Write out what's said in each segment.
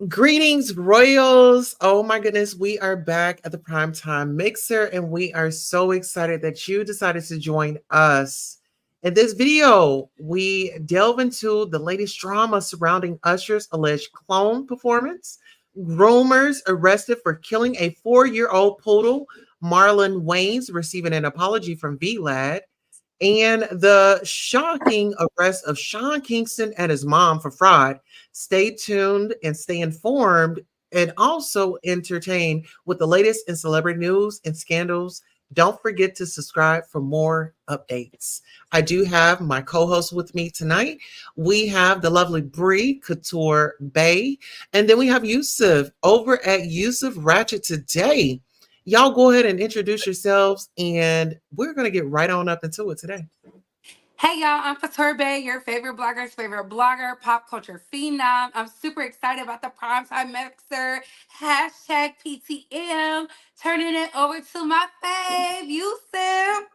Greetings, Royals. Oh my goodness, we are back at the Primetime Mixer, and we are so excited that you decided to join us. In this video, we delve into the latest drama surrounding Usher's alleged clone performance, groomers arrested for killing a 4-year-old poodle, Marlon Waynes receiving an apology from VLAD, and the shocking arrest of Sean Kingston and his mom for fraud. Stay tuned and stay informed, and also entertained with the latest in celebrity news and scandals. Don't forget to subscribe for more updates. I do have my co-host with me tonight. We have the lovely Bree Couture Bay, and then we have Yusuf over at Yusuf Ratchet today. Y'all go ahead and introduce yourselves, and we're going to get right on up into it today. Hey y'all, I'm Faturbe, your favorite blogger's favorite blogger, pop culture phenom. I'm super excited about the primetime mixer. Hashtag PTM. Turning it over to my fave, Yusuf.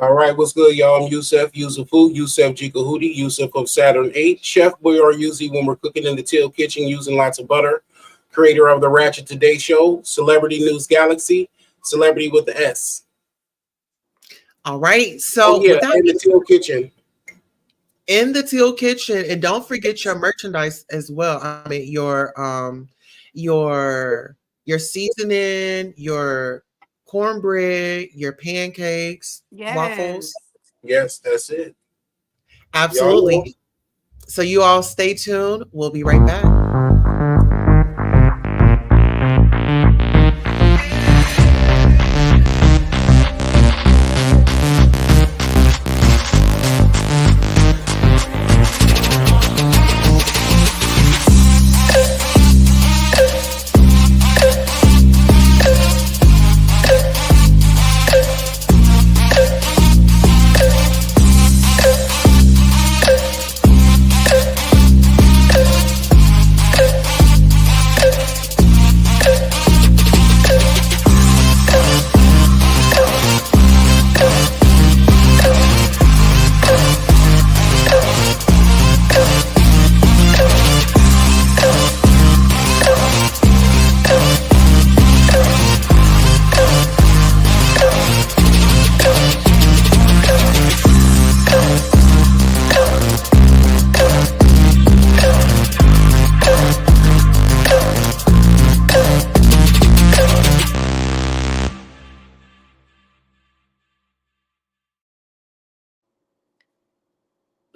All right, what's good, y'all? I'm Yusuf Jikahudi, Yusuf of Saturn 8. Chef Boy or usually when we're cooking in the Teal Kitchen using lots of butter. Creator of the Ratchet Today Show, Celebrity News Galaxy, Celebrity with the S. All right. Oh, So yeah, with that, in the Teal Kitchen. in the Teal Kitchen, and don't forget your merchandise as well. I mean your seasoning, your cornbread, your pancakes, waffles. Yes. Yes, that's it. Y'all know. Absolutely. So you all stay tuned. We'll be right back.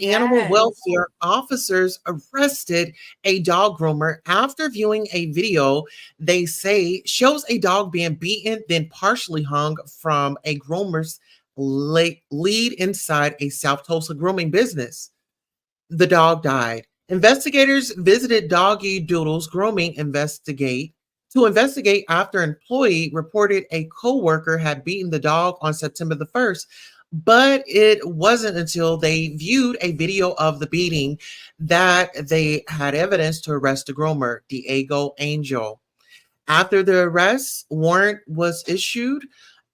Animal Yes. welfare officers arrested a dog groomer after viewing a video they say shows a dog being beaten, then partially hung from a groomer's lead inside a South Tulsa grooming business. The dog died. Investigators visited Doggy Doodle's grooming investigate after an employee reported a coworker had beaten the dog on September the 1st, but it wasn't until they viewed a video of the beating that they had evidence to arrest the groomer, Diego Angel. After the arrest warrant was issued,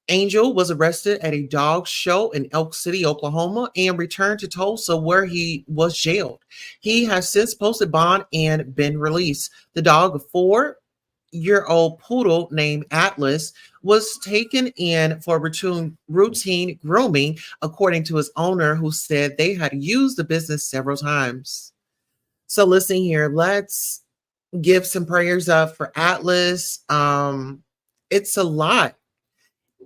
Angel was arrested at a dog show in Elk City, Oklahoma, and returned to Tulsa where he was jailed. He has since posted bond and been released. The dog, a 4-year-old poodle named Atlas, was taken in for routine grooming, according to his owner, who said they had used the business several times. So listen here, let's give some prayers up for Atlas. It's a lot.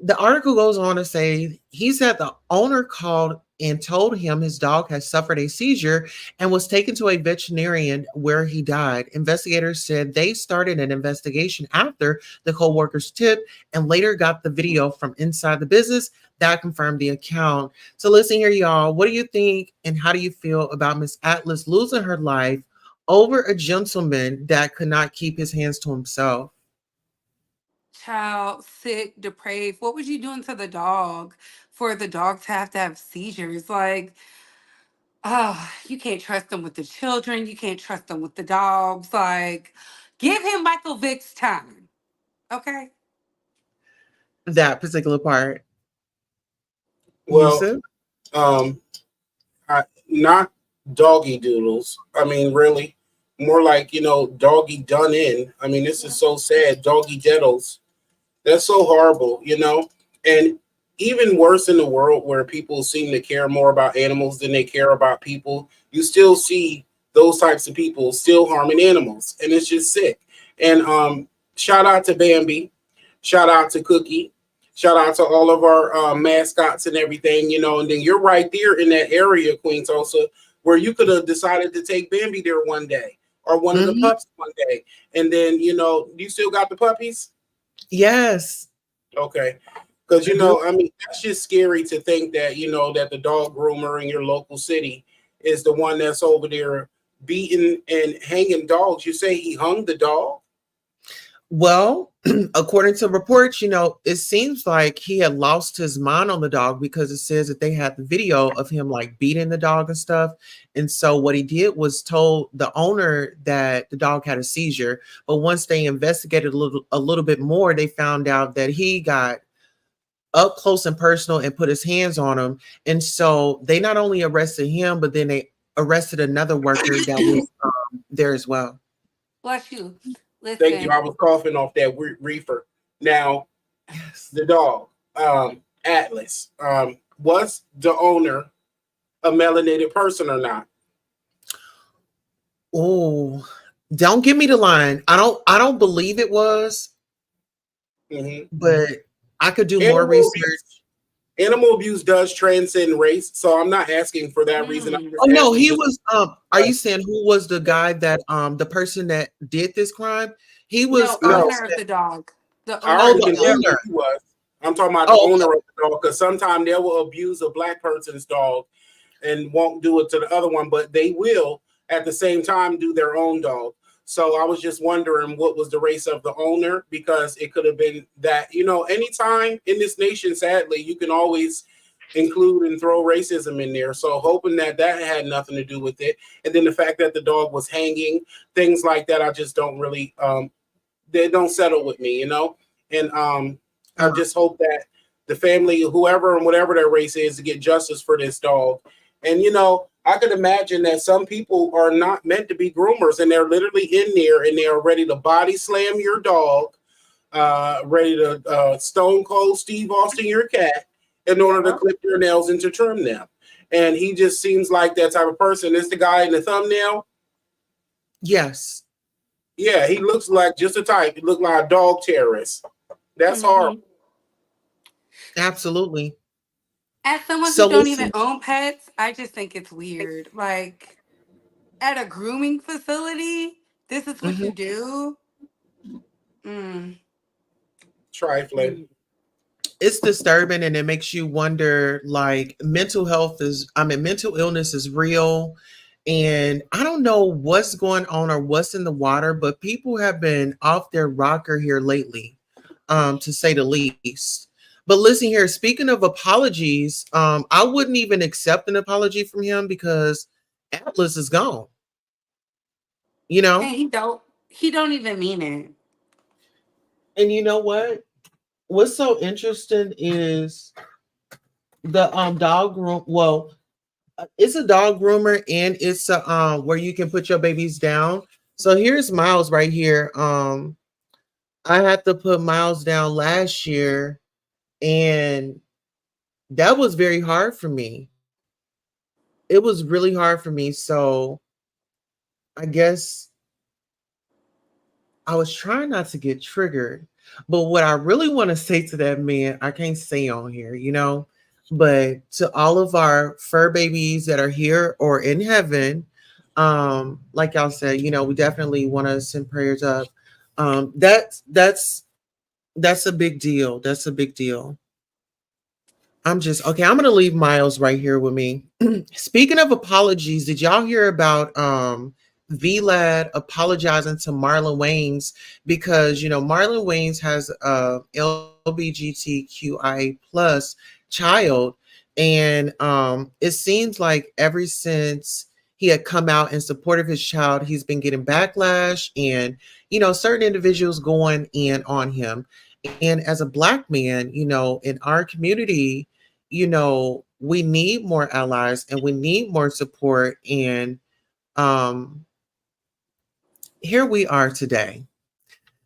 The article goes on to say he said the owner called and told him his dog had suffered a seizure and was taken to a veterinarian where he died. Investigators said they started an investigation after the co-worker's tip and later got the video from inside the business that confirmed the account. So listen here, y'all. What do you think and how do you feel about Miss Atlas losing her life over a gentleman that could not keep his hands to himself? Child, sick, depraved. What was you doing to the dog for the dog to have seizures? Like, oh, you can't trust them with the children. You can't trust them with the dogs. Like, give him Michael Vick's time. Okay? That particular part. Well, Yusuf? not doggy doodles. I mean, really, more like, doggy done in. I mean, this is so sad. Doggy deadles. That's so horrible, And even worse, in the world where people seem to care more about animals than they care about people, you still see those types of people still harming animals. And it's just sick. And shout out to Bambi. Shout out to Cookie. Shout out to all of our mascots and everything, And then you're right there in that area, Queen Tulsa, where you could have decided to take Bambi there one day or one of the Mhm. pups one day. And then, you still got the puppies? Yes, Okay. Because, I do. I mean, that's just scary to think that, that the dog groomer in your local city is the one that's over there beating and hanging dogs. You say he hung the dog? Well, according to reports, it seems like he had lost his mind on the dog because it says that they had the video of him like beating the dog and stuff. And so what he did was told the owner that the dog had a seizure. But once they investigated a little bit more, they found out that he got up close and personal and put his hands on him. And so they not only arrested him, but then they arrested another worker that was there as well. Bless you. Thank you. Listen, I was coughing off that reefer. Now, Yes. the dog, Atlas, was the owner a melanated person or not? Oh, don't give me the line. I don't believe it was, Hmm. but I could do more Animal research. abuse. Animal abuse does transcend race, so I'm not asking for that reason. I'm Oh just no, asking he just. was are you saying who was the guy that the person that did this crime? He was no, No, owner of the dog. The I owner oh, of already the the can tell dog. who owner. he was. I'm talking about the Oh, okay. owner of the dog because sometimes they will abuse a black person's dog and won't do it to the other one, but they will at the same time do their own dog. So I was just wondering what was the race of the owner because it could have been that, anytime in this nation, sadly, you can always include and throw racism in there. So hoping that that had nothing to do with it. And then the fact that the dog was hanging, things like that, I just don't really, they don't settle with me. And I Uh, just hope that the family, whoever and whatever their race is, to get justice for this dog. And I could imagine that some people are not meant to be groomers, and they're literally in there and they are ready to body slam your dog, ready to stone cold Steve Austin your cat in order to Yep. clip your nails and to trim them. And he just seems like that type of person. Is the guy in the thumbnail? yes, Yeah, he looks like just a type. He looked like a dog terrorist. That's horrible. Hmm. absolutely. As someone who So don't even listen, own pets, I just think it's weird. Like at a grooming facility, this is what mhm. you do. Mm. Trifling. It's disturbing and it makes you wonder like mental illness is real and I don't know what's going on or what's in the water, but people have been off their rocker here lately, to say the least. But listen here, speaking of apologies, I wouldn't even accept an apology from him because Atlas is gone, you And know? he don't even mean it. And you know what? What's so interesting is the dog room. Well, it's a dog groomer and it's a where you can put your babies down. So here's Miles right here. I had to put Miles down last year and that was very hard for me. It was really hard for me. So I guess I was trying not to get triggered. But what I really want to say to that man, I can't say on here. But to all of our fur babies that are here or in heaven, like y'all said, we definitely want to send prayers up. That's a big deal. That's a big deal. I'm just okay. I'm gonna leave Miles right here with me. Speaking of apologies, did y'all hear about VLAD apologizing to Marlon Wayans because Marlon Wayans has a LGBTQIA plus child, and it seems like ever since he had come out in support of his child, he's been getting backlash and certain individuals going in on him. And as a black man, in our community, we need more allies and we need more support. And um, here we are today.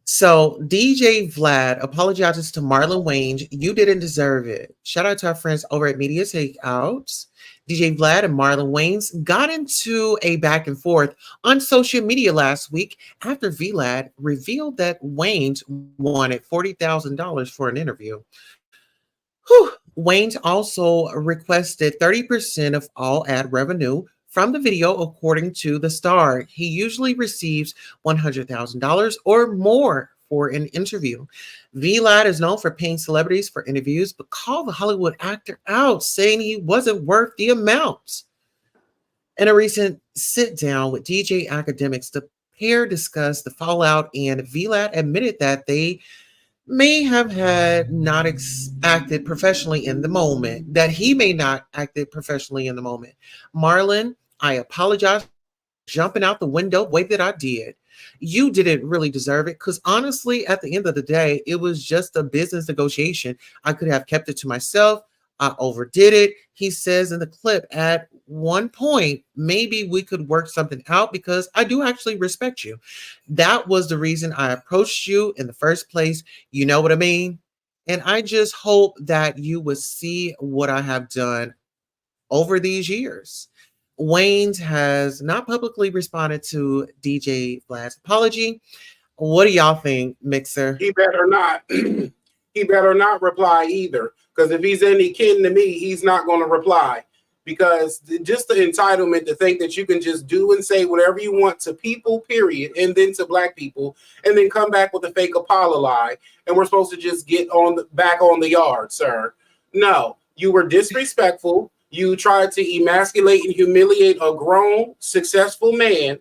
So DJ Vlad apologizes to Marlon Wayne. You didn't deserve it. Shout out to our friends over at Media Takeouts. DJ Vlad and Marlon Wayans got into a back and forth on social media last week after Vlad revealed that Wayans wanted $40,000 for an interview. Whew. Wayne also requested 30% of all ad revenue from the video, according to the star. He usually receives $100,000 or more for an interview. Vlad is known for paying celebrities for interviews, but called the Hollywood actor out, saying he wasn't worth the amount. In a recent sit down with DJ Academics, the pair discussed the fallout, and Vlad admitted that they may have had not acted professionally in the moment, that he may not acted professionally in the moment. Marlon, I apologize for jumping out the window the way that I did. You didn't really deserve it because honestly, at the end of the day, it was just a business negotiation. I could have kept it to myself. I overdid it. He says in the clip, at one point, maybe we could work something out because I do actually respect you. That was the reason I approached you in the first place. You know what I mean? And I just hope that you would see what I have done over these years. Wayne has not publicly responded to DJ Vlad's apology. What do y'all think, Mixer? He better not. He better not reply either. Because if he's any kin to me, he's not going to reply. Because just the entitlement to think that you can just do and say whatever you want to people, period, and then to black people, and then come back with a fake apology, and we're supposed to just get on back on the yard, sir. No, you were disrespectful. You tried to emasculate and humiliate a grown, successful man.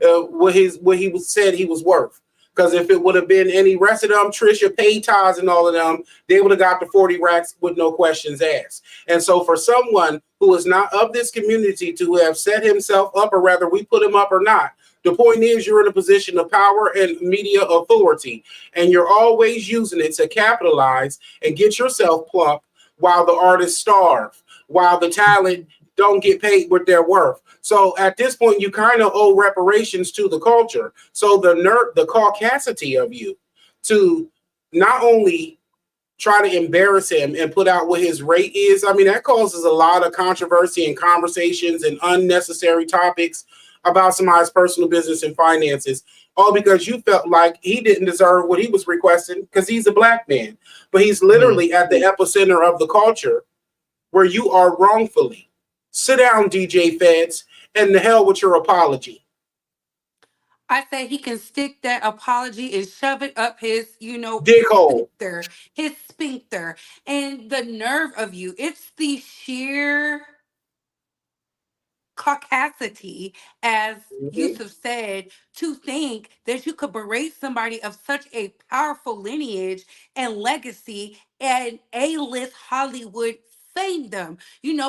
What he said he was worth. Because if it would have been any rest of them, Trisha Paytas and all of them, they would have got the 40 racks with no questions asked. And so for someone who is not of this community to have set himself up, or rather we put him up or not, the point is you're in a position of power and media authority, and you're always using it to capitalize and get yourself plump while the artists starve, while the talent don't get paid what they're worth. So at this point, you kind of owe reparations to the culture. So the caucasity of you to not only try to embarrass him and put out what his rate is, I mean, that causes a lot of controversy and conversations and unnecessary topics about somebody's personal business and finances, all because you felt like he didn't deserve what he was requesting because he's a black man. But he's literally at the epicenter of the culture where you are wrongfully. Sit down, DJ Feds, and the hell with your apology. I say he can stick that apology and shove it up his, Dick hole. his sphincter. And the nerve of you, it's the sheer caucasity, as Mhm. Yusuf said, to think that you could berate somebody of such a powerful lineage and legacy and A-list Hollywood famedom.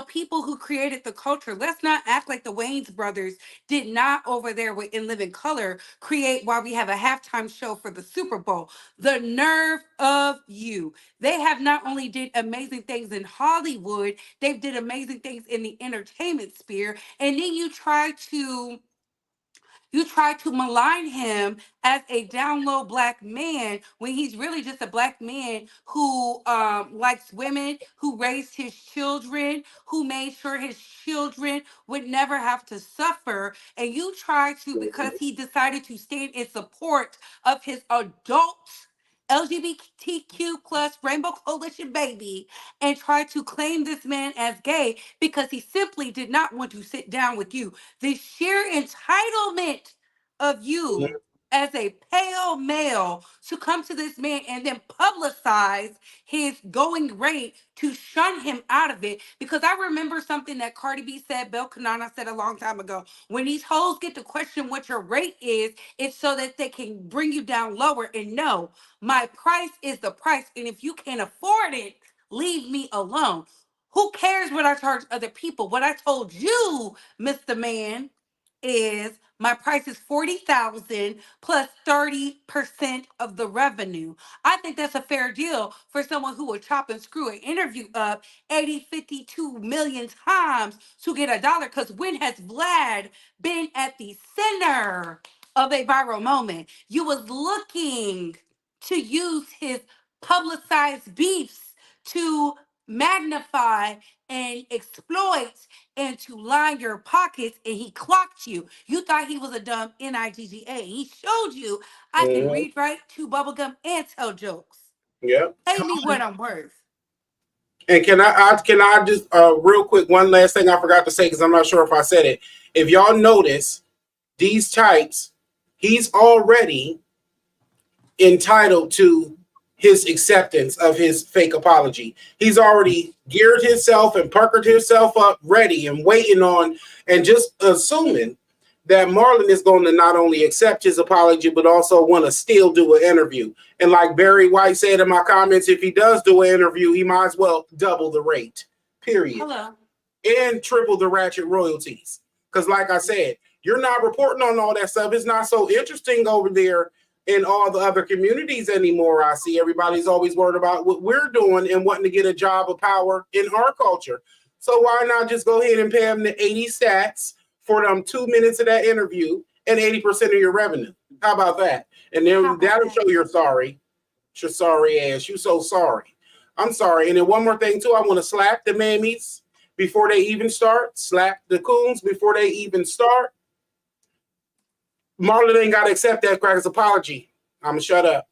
People who created the culture. Let's not act like the Wayans brothers did not over there with In Living Color create why we have a halftime show for the Super Bowl. The nerve of you. They have not only did amazing things in Hollywood, they've did amazing things in the entertainment sphere, and then you try to malign him as a down low black man when he's really just a black man who likes women, who raised his children, who made sure his children would never have to suffer. And you try to, because he decided to stand in support of his adult LGBTQ plus Rainbow Coalition baby, and try to claim this man as gay because he simply did not want to sit down with you. The sheer entitlement of you as a pale male to come to this man and then publicize his going rate to shun him out of it. Because I remember something that Cardi B said, Bel Kanana said a long time ago. When these hoes get to question what your rate is, it's so that they can bring you down lower. And no, my price is the price. And if you can't afford it, leave me alone. Who cares what I charge other people? What I told you, Mr. Man, is my price is 40,000 plus 30% of the revenue. I think that's a fair deal for someone who would chop and screw an interview up 80, 52 million times to get a dollar. Because when has Vlad been at the center of a viral moment. You was looking to use his publicized beefs to magnify and exploit and to line your pockets, and he clocked you. You thought he was a dumb NIGGA. He showed you I can Hmm. read, write, chew bubblegum, and tell jokes. Yeah. Pay me what I'm worth. And can I just real quick one last thing I forgot to say because I'm not sure if I said it. If y'all notice these types, he's already entitled to his acceptance of his fake apology. He's already geared himself and puckered himself up, ready and waiting on, and just assuming that Marlon is going to not only accept his apology, but also want to still do an interview. And like Barry White said in my comments, if he does do an interview, he might as well double the rate, period, Hello. and triple the ratchet royalties. Because like I said, you're not reporting on all that stuff. It's not so interesting over there in all the other communities anymore. I see everybody's always worried about what we're doing and wanting to get a job of power in our culture. So why not just go ahead and pay them the 80 stats for them 2 minutes of that interview and 80% of your revenue? How about that? And How then about that'll that? show you're sorry. Your sorry ass. You so sorry. I'm sorry. And then one more thing too, I want to slap the mammies before they even start. Slap the coons before they even start. Marlon ain't got to accept that cracker's apology. I'm going to shut up.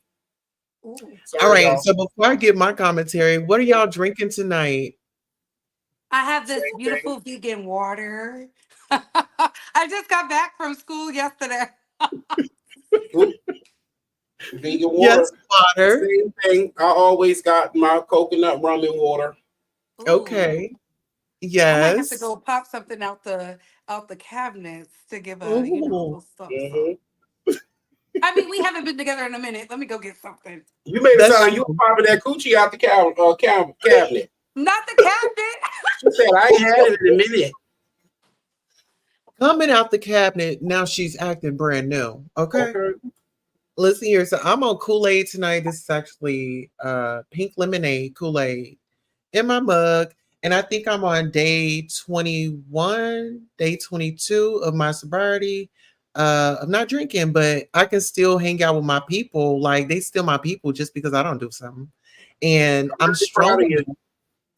Ooh. All Sorry, right. y'all. So before I give my commentary, what are y'all drinking tonight? I have this Same thing. beautiful vegan water. I just got back from school yesterday. Ooh, vegan Yes, water. water. Same thing. I always got my coconut rum and water. Ooh. Okay. I might have to Yes. go pop something out the cabinets to give a Ooh. little something, Hmm. something. I mean, we haven't been together in a minute. Let me go get something. You made it sound That's like you were true. popping that coochie out the cabinet. Not the cabinet. She said, I ain't had it in a minute. Coming out the cabinet, now she's acting brand new. Okay. Okay. Listen here. So I'm on Kool-Aid tonight. This is actually pink lemonade Kool-Aid in my mug. And I think I'm on day 21, day 22 of my sobriety. I'm not drinking, but I can still hang out with my people. Like they still my people just because I don't do something. And I'm I'm really proud strong. of you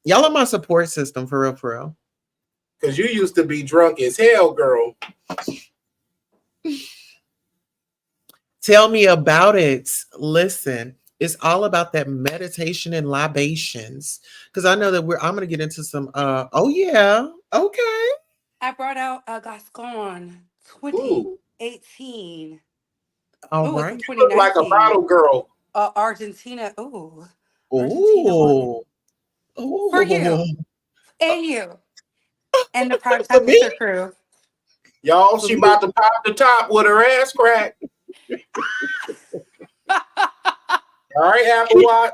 Y'all are my support system for real, for real. because you used to be drunk as hell, girl. Tell me about it. Listen, it's all about that meditation and libations. Because I know that I'm gonna get into some oh yeah. Okay. I brought out a Gascon Ooh, 2018. All Oh, it's a right. you look like a 2019. bottle girl. Argentina. Ooh, Argentina one. Oh. For Oh. you and you and the For Primetime me? Mr. Crew. Y'all, For she me? about to pop the top with her ass crack. All right, Apple Watch.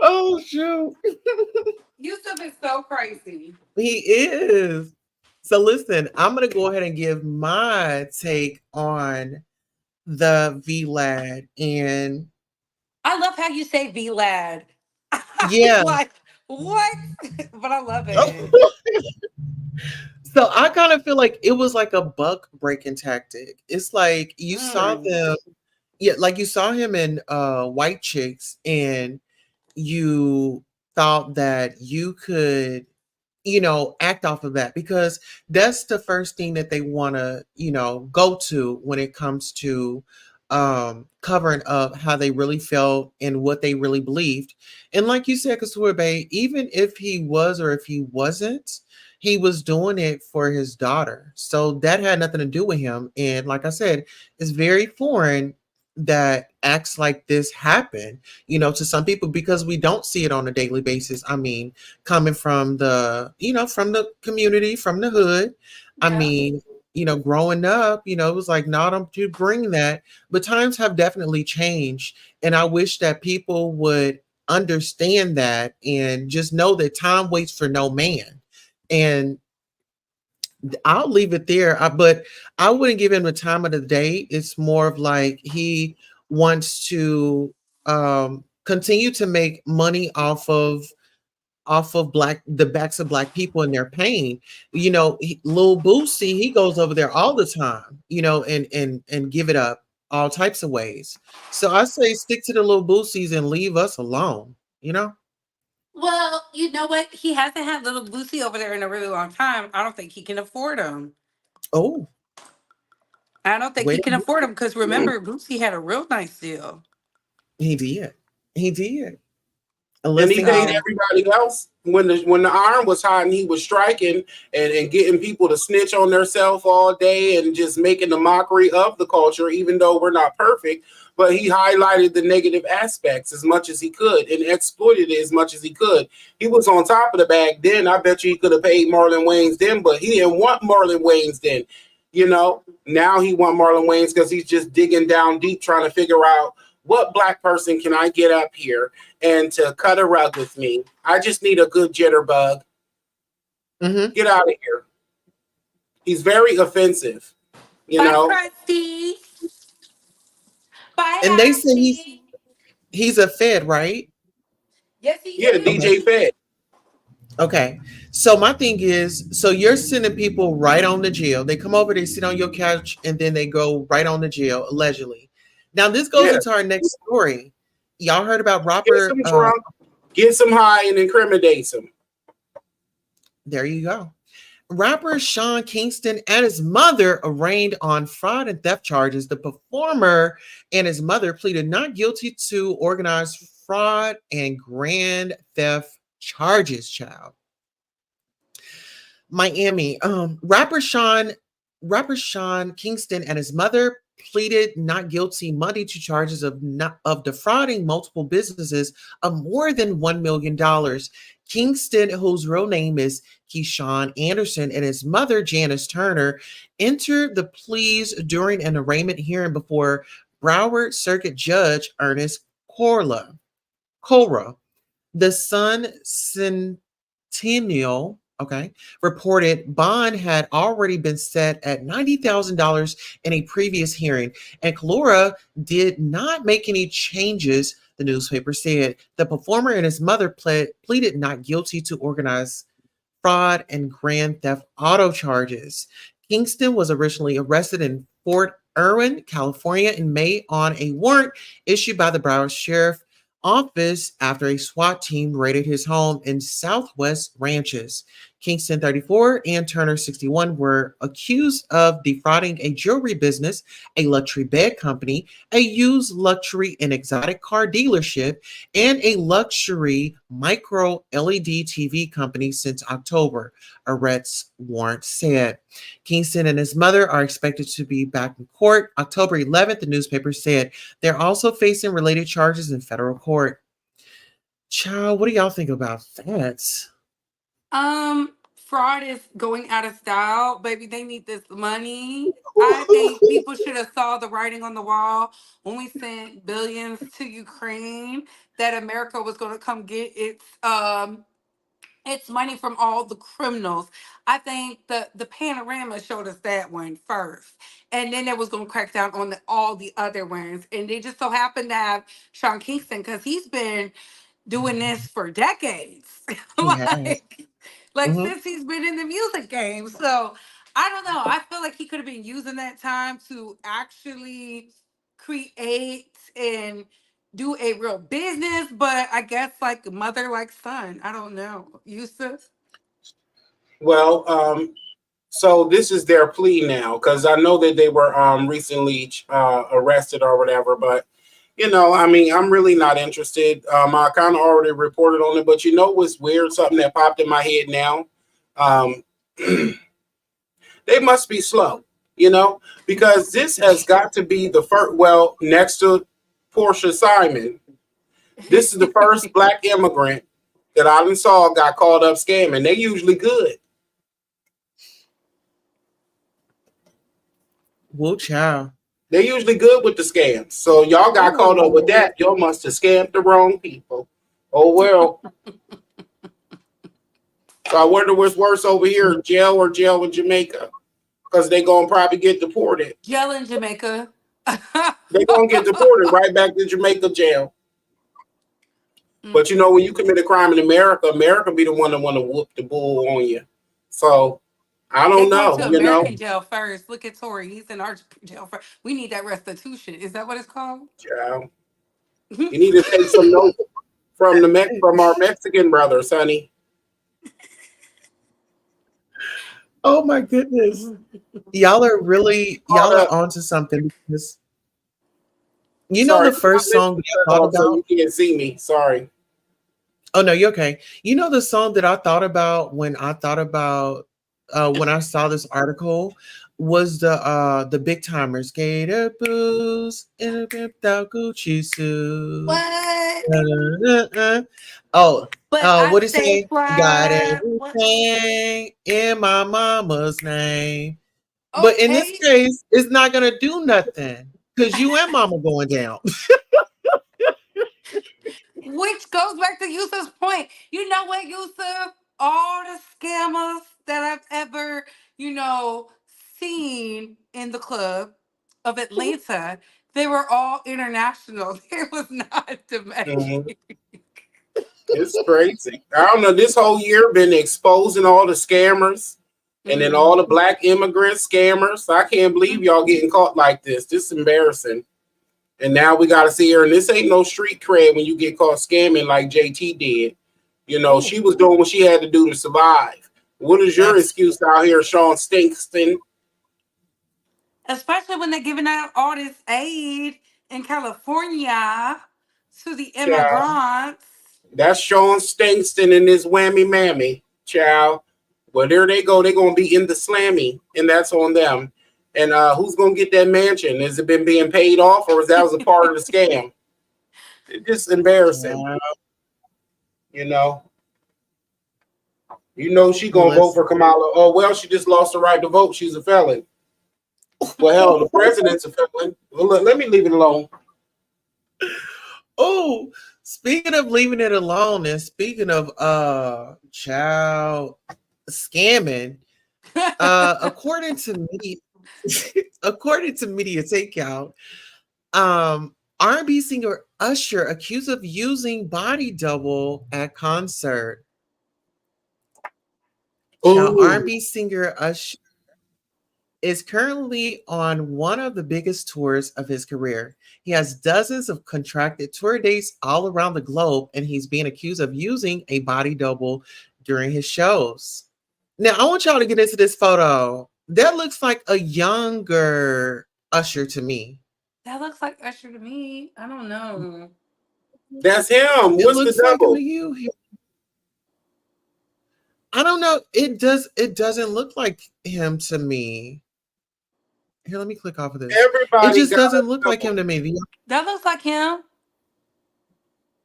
Oh shoot. Yusuf is so crazy. He is. So listen, I'm gonna go ahead and give my take on the VLAD. And I love how you say V lad. yeah. Like, what? But I love it. Oh, so I kind of feel like it was like a buck breaking tactic. It's like you saw Mm. them, yeah, like you saw him in White Chicks, and you thought that you could, act off of that because that's the first thing that they want to, go to when it comes to covering up how they really felt and what they really believed. And like you said, Kasura Bay, even if he was or if he wasn't, he was doing it for his daughter. So that had nothing to do with him. And like I said, it's very foreign that acts like this happen, to some people because we don't see it on a daily basis. I mean, coming from from the community, from the hood. I Yeah. mean, growing up, it was like, no, don't you bring that. But times have definitely changed. And I wish that people would understand that and just know that time waits for no man. And I'll leave it there. But I wouldn't give him the time of the day. It's more of like he wants to continue to make money off of off of the backs of black people and their pain. Lil Boosie, he goes over there all the time, and give it up all types of ways. So I say stick to the Lil Boosies and leave us alone. Well, you know what? He hasn't had little Boosie over there in a really long time. I don't think he can afford him. Oh, I don't think he wait, can afford him because remember, Boosie had a real nice deal. he did. He did. And he Listen, paid guys. everybody else when the iron was hot and he was striking and getting people to snitch on themselves all day and just making the mockery of the culture, even though we're not perfect. But he highlighted the negative aspects as much as he could and exploited it as much as he could. He was on top of the bag then. I bet you he could have paid Marlon Wayans then, but he didn't want Marlon Wayans then. Now he want Marlon Wayans because he's just digging down deep trying to figure out what black person can I get up here and to cut a rug with me. I just need a good jitterbug. Mm-hmm. Get out of here. He's very offensive, you Bye, know. Krusty. Bye, And they say Lassie. he's a Fed, right? Yes, he Yeah, is. Okay. DJ Fed. Okay. So my thing is, so you're sending people right on to jail. They come over, they sit on your couch, and then they go right on to jail, allegedly. Now this goes Yeah, into our next story. Y'all heard about get Robert? some drunk, get some high, and incriminate him. There you go. Rapper Sean Kingston and his mother arraigned on fraud and theft charges. The performer and his mother pleaded not guilty to organized fraud and grand theft charges, child. Miami. Rapper Sean Kingston and his mother pleaded not guilty Monday to charges of defrauding multiple businesses of more than $1 million. Kingston, whose real name is Keyshawn Anderson, and his mother Janice Turner entered the pleas during an arraignment hearing before Broward Circuit Judge Ernest Cora. The Sun Centennial, okay, reported bond had already been set at $90,000 in a previous hearing, and Calora did not make any changes. The newspaper said the performer and his mother pleaded not guilty to organized fraud and grand theft auto charges. Kingston was originally arrested in Fort Irwin, California in May on a warrant issued by the Broward Sheriff Office after a SWAT team raided his home in Southwest Ranches. Kingston, 34, and Turner, 61, were accused of defrauding a jewelry business, a luxury bed company, a used luxury and exotic car dealership, and a luxury micro LED TV company since October, arrest warrant said. Kingston and his mother are expected to be back in court October 11th, the newspaper said. They're also facing related charges in federal court. Child, what do y'all think about that? Fraud is going out of style, baby. They need this money. I think people should have saw the writing on the wall when we sent billions to Ukraine that America was going to come get its money from all the criminals. I think the panorama showed us that one first, and then it was going to crack down on all the other ones. And they just so happened to have Sean Kingston because he's been doing this for decades. He has. like Mhm. since he's been in the music game. So I don't know. I feel like he could have been using that time to actually create and do a real business, but I guess like mother like son. I don't know. Yusuf? Well, so this is their plea now because I know that they were recently arrested or whatever, but I mean, I'm really not interested. I kind of already reported on it, but what's weird? Something that popped in my head now. Um, they must be slow, because this has got to be the first. Well, next to Portia Simon, this is the first black immigrant that I done saw got caught up scamming. They usually good. Whoa, child. They usually good with the scams. So y'all got caught up with that. Y'all must have scammed the wrong people. Oh well. So I wonder what's worse over here, jail or jail in Jamaica. Because they gonna probably get deported. Jail in Jamaica. They gonna get deported right back to Jamaica jail. But when you commit a crime in America, America be the one that want to whoop the bull on you. So I They don't going know, to American jail first. Look at Tory. He's in our jail first. We need that restitution. Is that what it's called? Child. You need to take some notes from from our Mexican brothers, honey. Oh my goodness. Y'all are onto something because Sorry, the first song that I thought so about. you can't see me. Sorry. Oh no, you're okay. The song that I thought about when I saw this article was the Big Timers. Gator booze in a pimped out Gucci suit. What? Oh, But I what it stay say? Got fly. What? everything in my mama's name. But in this Okay. case, it's not gonna do nothing because you and mama going down. Which goes back to Yusuf's point. You know what, Yusuf? All the scammers that I've ever, you know, seen in the club of Atlanta, they were all international. It was not Mhm. domestic. It's crazy. I don't know. This whole year been exposing all the scammers and then all Mm. the black immigrant scammers. I can't believe y'all getting caught like this. This is embarrassing. And now we got to see her. And this ain't no street cred when you get caught scamming like JT did. Ooh. She was doing what she had to do to survive. What is your That's excuse out here, Sean Stinkston? Especially when they're giving out all this aid in California to the Child. immigrants. That's Sean Stinkston and his whammy mammy, child. Well, there they go. They're gonna be in the slammy, and that's on them. And who's gonna get that mansion? Has it been being paid off, or is that was a part of the scam? It's just embarrassing. yeah. You know. She gonna vote Listen. for Kamala. Oh well, she just lost the right to vote. She's a felon. Well, hell, the president's a felon. Well, let me leave it alone. Oh, speaking of leaving it alone, and speaking of child scamming, according to media, according to media takeout, R&B singer Usher accused of using body double at concert. Child Oh, R&B singer Usher is currently on one of the biggest tours of his career. He has dozens of contracted tour dates all around the globe, and he's being accused of using a body double during his shows. Now, I want y'all to get into this photo. That looks like a younger Usher to me. That looks like Usher to me. I don't know. that's him. It What's the looks like him to double? you. I don't know. It doesn't look like him to me. Here, let me click off of this. It Everybody just got a doesn't look like double. him to me. That looks like him.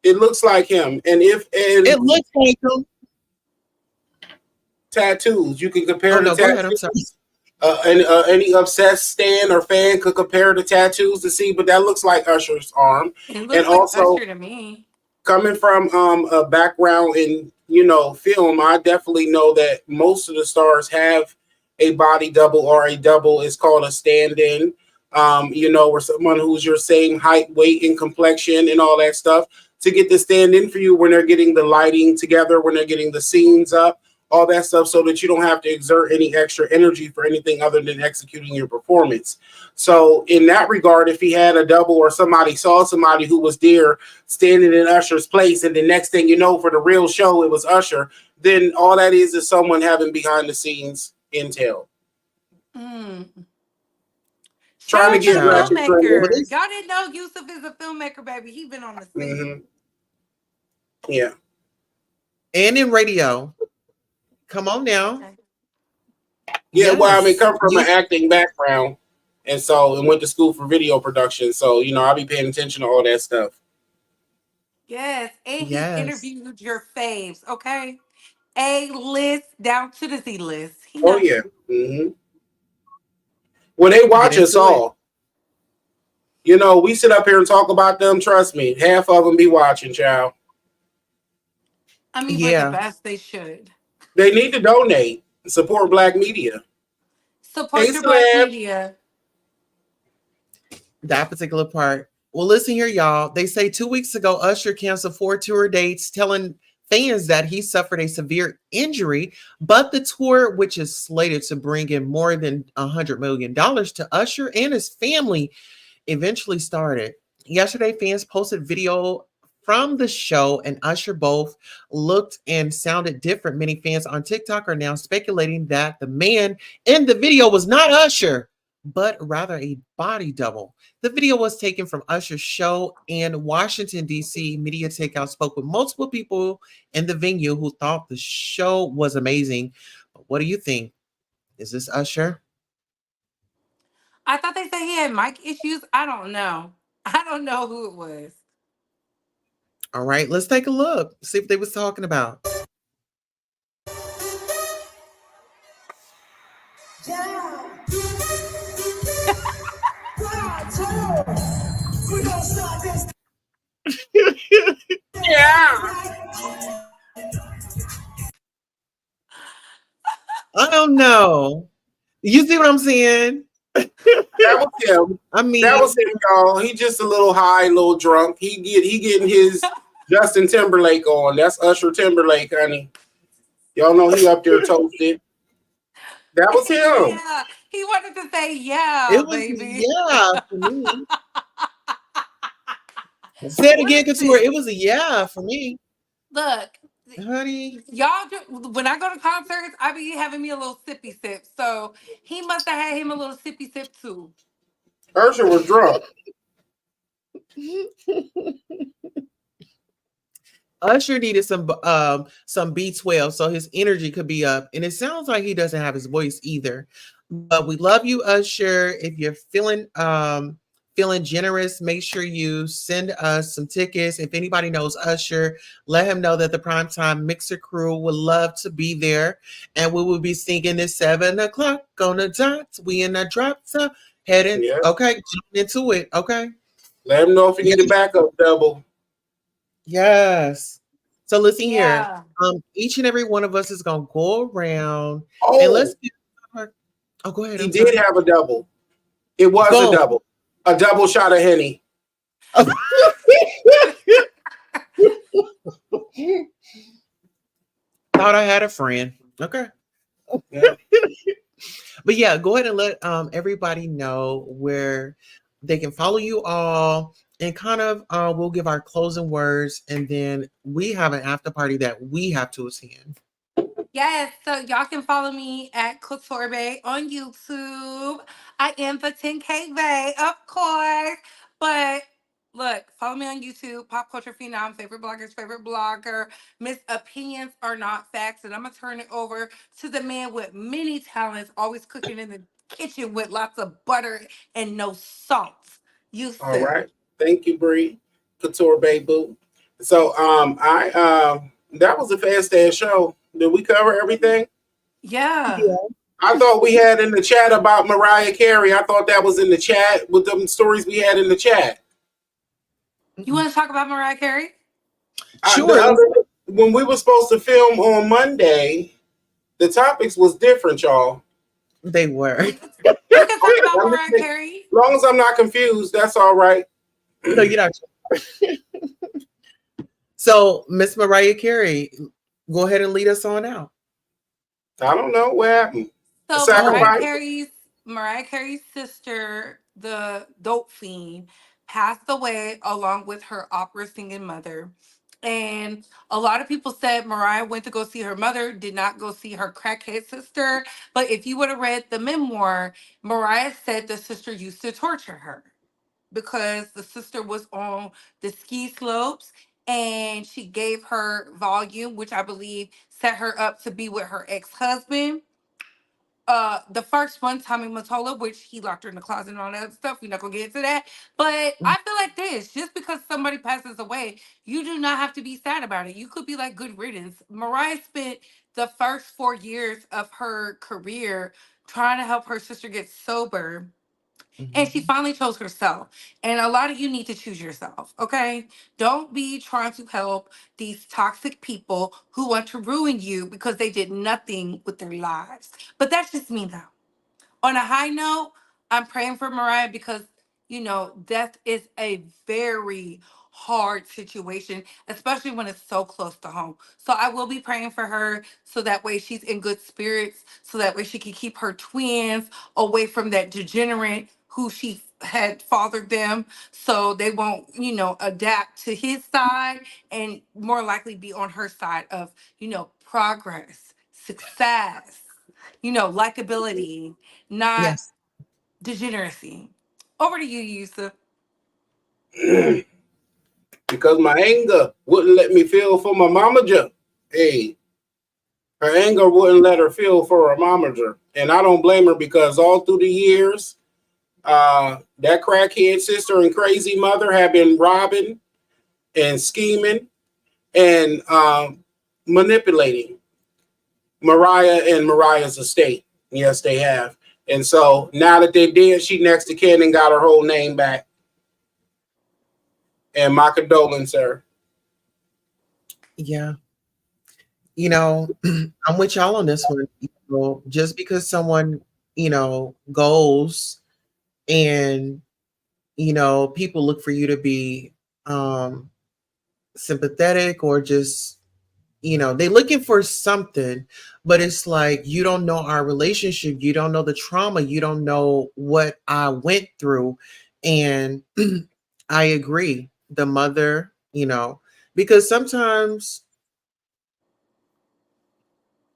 It looks like him. And It looks like him. tattoos, you can Oh compare the no, go ahead. I'm sorry. tattoos. And any obsessed stan or fan could compare the tattoos to see, but that looks like Usher's arm. It And looks like also, Usher to me. coming from a background in film, I definitely know that most of the stars have a body double or a double. Is called a stand-in. Where someone who's your same height, weight, and complexion and all that stuff to get the stand in for you when they're getting the lighting together, when they're getting the scenes up, all that stuff, so that you don't have to exert any extra energy for anything other than executing your performance. So in that regard, if he had a double or somebody saw somebody who was there standing in Usher's place, and the next thing you know, for the real show, it was Usher, then all that is someone having behind the scenes intel. Mm. Shout Trying to out to get the Child. ratchet But filmmaker. it's Y'all didn't know Yusuf is a filmmaker, baby. He been on the trending. scene. Yeah. and in radio. Come on now. Okay. Yeah, well, I mean, Yes. come from an acting background, and went to school for video production. So, I'll be paying attention to all that stuff. Yes, and he Yes. interviewed your faves. Okay, A list down to the Z list. He Oh, knows. yeah. Hmm. Well, they Get watch us into it. all. We sit up here and talk about them. Trust me, half of them be watching, child. I mean, but the Yeah. best they should They need to donate, support Black media. Hey, support your black Slab. media. That particular part. Well, listen here, y'all. They say 2 weeks ago, Usher canceled 4 tour dates, telling fans that he suffered a severe injury. But the tour, which is slated to bring in more than $100 million to Usher and his family, eventually started. Yesterday, fans posted video from the show, and Usher both looked and sounded different. Many fans on TikTok are now speculating that the man in the video was not Usher, but rather a body double. The video was taken from Usher's show in Washington, D.C. Media Takeout spoke with multiple people in the venue who thought the show was amazing. But what do you think? Is this Usher? I thought they said he had mic issues. I don't know. I don't know who it was. All right, let's take a look. See what they was talking about. Yeah. One, two. We gonna start this. I don't know. You see what I'm saying? That was him. I That mean, was him, y'all. He just a little high, a little drunk. He getting his Justin Timberlake on. That's Usher Timberlake, honey. Y'all know he up there toasted. That was him. Yeah, he wanted to say yeah, it was a baby. yeah for me. Say it again, Couture. Listen, It was a yeah for me, look, honey. y'all. When I go to concerts, I be having me a little sippy sip. So he must have had him a little sippy sip too. Usher was drunk. Usher needed some B12 so his energy could be up. And it sounds like he doesn't have his voice either. But we love you, Usher. If you're feeling generous, make sure you send us some tickets. If anybody knows Usher, let him know that the Primetime Mixer crew would love to be there. And we will be singing at 7 o'clock on the dot. We in the drop top heading. Yeah. Okay, get into it. Okay. Let him know if you need a backup double. Yes. So listen here. Yeah, Each and every one of us is gonna go around and let's Oh, get oh go ahead. he I'm did sorry. have a double. It was a Boom. double. A double shot of Henny. Thought I had a friend. Okay. Yeah. But yeah, go ahead and let everybody know where they can follow you all and kind of we'll give our closing words and then we have an after party that we have to attend. yes. So y'all can follow me at Couture Bay on YouTube. I am the 10K Bay, of course. But look, follow me on YouTube, Pop Culture Phenom, favorite blogger's favorite blogger. Miss Opinions Are Not Facts. And I'm going to turn it over to the man with many talents, always cooking in the kitchen with lots of butter and no salt. All Yusuf. right. Thank you, Bree. Couture Bay Boo. So I that was a fast ass show. Did we cover everything? Yeah. Yeah. I thought we had in the chat about Mariah Carey. I thought that was in the chat with the stories we had in the chat. You want to talk about Mariah Carey? The Sure, let's other when we were supposed to film on Monday, the topics was different, y'all. they were. We can talk about As Mariah Carey. long as I'm not confused, that's all right. No, you're not. So, Miss Mariah Carey, go ahead and lead us on out. I don't know what happened. The So Oh, sacrifice. Mariah Carey's sister, the dope fiend, passed away along with her opera singing mother. And a lot of people said Mariah went to go see her mother, did not go see her crackhead sister. But if you would have read the memoir, Mariah said the sister used to torture her because the sister was on the ski slopes and she gave her volume, which I believe set her up to be with her ex-husband. The first one, Tommy Mottola, which he locked her in the closet and all that other stuff. We're not gonna get into that. But I feel like this, just because somebody passes away, you do not have to be sad about it. You could be like good riddance. Mariah spent the first 4 years of her career trying to help her sister get sober, and she mhm. finally chose herself. And a lot of you need to choose yourself, okay? Don't be trying to help these toxic people who want to ruin you because they did nothing with their lives. But that's just me, though. On a high note, I'm praying for Mariah because Death is a very hard situation, especially when it's so close to home. So I will be praying for her so that way she's in good spirits, so that way she can keep her twins away from that degenerate who she had fathered them, so they won't, adapt to his side and more likely be on her side of, progress, success, likability, not Yes. degeneracy. Over to you, Yusuf. Because my anger wouldn't let me feel for my momager. Hey, her anger wouldn't let her feel for her momager. And I don't blame her because all through the years, that crackhead sister and crazy mother have been robbing and scheming and manipulating Mariah and Mariah's estate. Yes, they have. And so now that they did, she next to kin and got her whole name back. And my condolence, sir. Yeah. I'm with y'all on this one. Just because someone, goes and, people look for you to be sympathetic or just, they looking for something, but it's like, you don't know our relationship. You don't know the trauma. You don't know what I went through. And I agree. The mother, because sometimes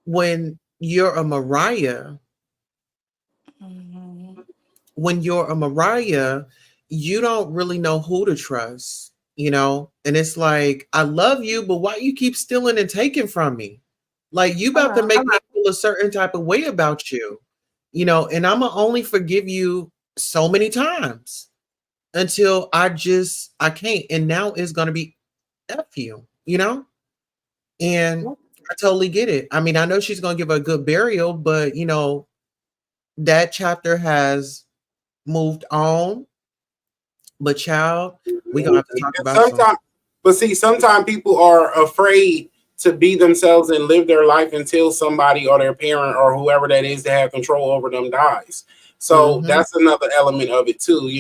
when you're a Mariah, Mhm. when you're a Mariah, you don't really know who to trust, And it's like, I love you, but why you keep stealing and taking from me? Like, you about to Hello. make me feel a certain type of way about you, and I'm gonna only forgive you so many times until I can't. And now it's gonna be F you. And I totally get it. I mean, I know she's gonna give her a good burial, but that chapter has moved on. But child, we gonna have to talk And about some. sometimes, but see, sometimes people are afraid to be themselves and live their life until somebody or their parent or whoever that is that have control over them dies. So Hmm. that's another element of it too.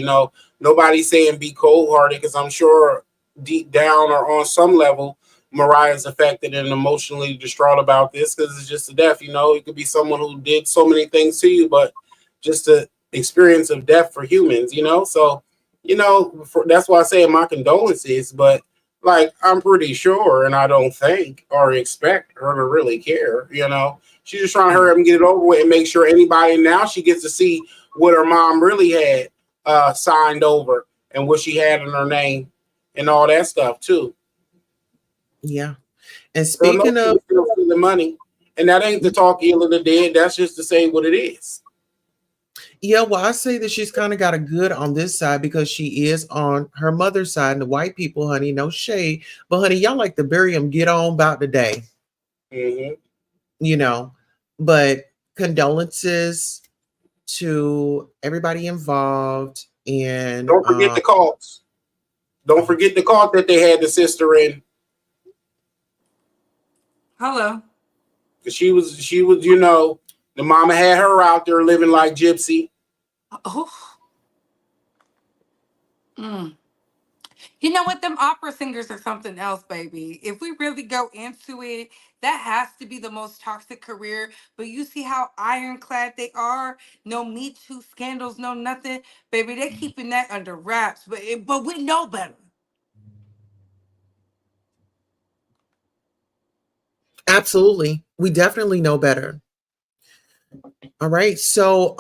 Nobody's saying be cold hearted because I'm sure deep down or on some level, Mariah's affected and emotionally distraught about this because it's just a death. It could be someone who did so many things to you, but just the experience of death for humans. So that's why I say my condolences, but like I'm pretty sure, and I don't think or expect her to really care. She's just trying to hurry up and get it over with and make sure anybody now she gets to see what her mom really had signed over and what she had in her name and all that stuff too. Yeah. And Girl, no, speaking she of, was still the money, and that ain't to talk ill of the dead. That's just to say what it is. yeah, well, I say that she's kind of got a good on this side because she is on her mother's side and the white people, honey, no shade. But honey, y'all like to bury them, get on about the day, Hmm. you know. But condolences to everybody involved and Don't forget the calls. Don't forget the call that they had the sister in. Hello. She was, the mama had her out there living like gypsy. Oh. Mm. You know what? Them opera singers are something else, baby. If we really go into it, that has to be the most toxic career. But you see how ironclad they are? No Me Too scandals, no nothing. Baby, they're keeping that under wraps. But we know better. absolutely, we definitely know better. All right. So,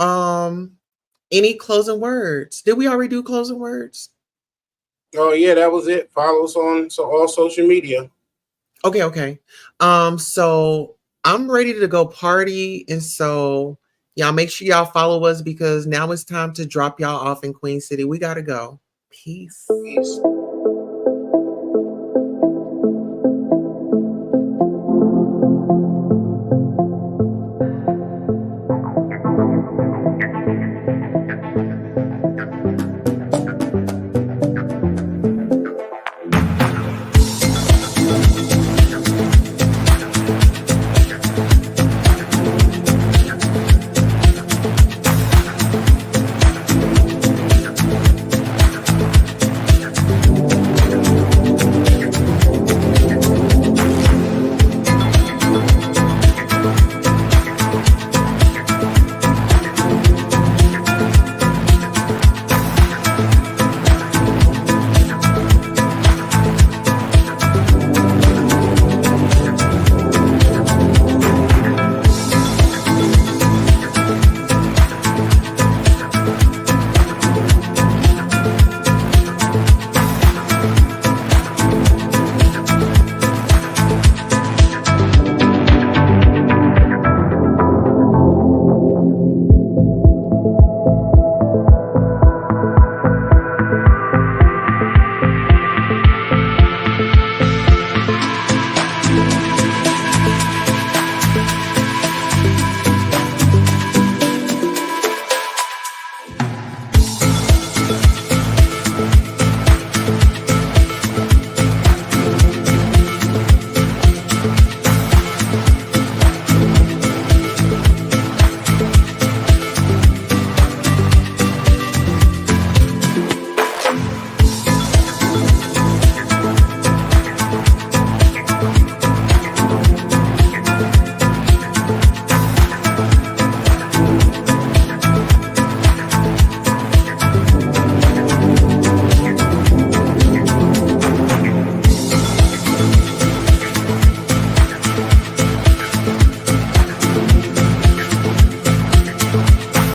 any closing words? Did we already do closing words? Oh yeah, that was it. Follow us on all social media. Okay, okay. So I'm ready to go party, and so y'all make sure y'all follow us because now it's time to drop y'all off in Queen City. We gotta go. Peace. Peace.